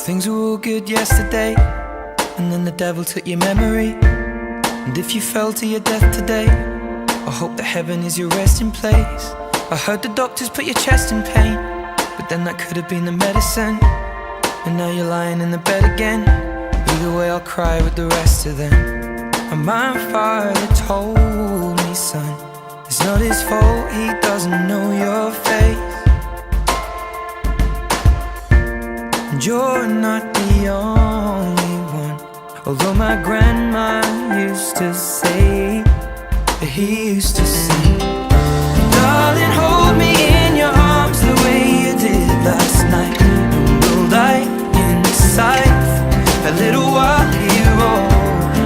Things were all good yesterday, and then the devil took your memory. And if you fell to your death today, I hope that heaven is your resting place. I heard the doctors put your chest in pain, but then that could have been the medicine. And now you're lying in the bed again. Either way I'll cry with the rest of them. And my father told me, son, it's not his fault, he doesn't know your face. And you're not the only one, although my grandma used to say that he used to sing. Darling, hold me in your arms the way you did last night, and we'll die inside a little while here. Oh,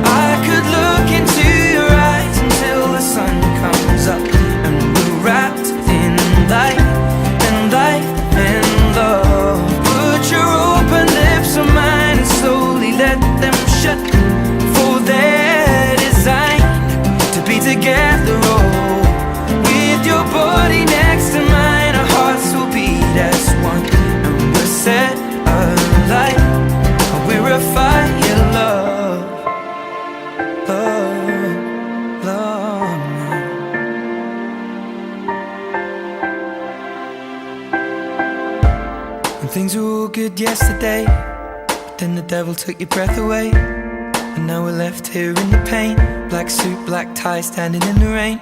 I could look into your eyes until the sun comes up, and we're wrapped in light and light and love. Put your open lips on mine and slowly let them shut, for they're designed to be together. Oh, with your body next to mine, our hearts will beat as one, and we're set alight. We're a fire, love, love, love. And things were all good yesterday, but then the devil took your breath away. And now we're left here in the pain, black suit, black tie, standing in the rain.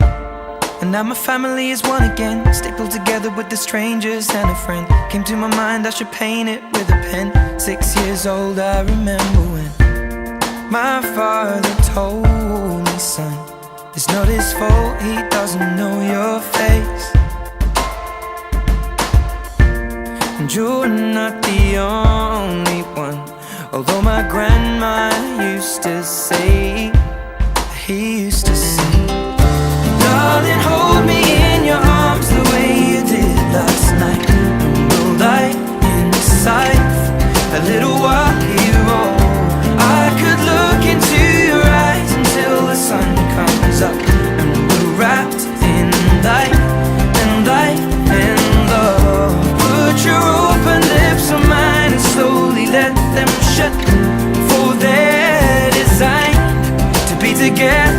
And now my family is one again, stapled together with the strangers and a friend. Came to my mind I should paint it with a pen. 6 years old I remember when my father told me, son, it's not his fault, he doesn't know your face. And you're not the only one, although my grandma used to say that he used to sing. Darling, hold me in your arms the way you did last night, and we'll die inside a little while here. Oh, I could look into your eyes until the sun comes up, and we're wrapped in light and light and love. Put your open lips on mine and slowly let them shut, for they're designed to be together.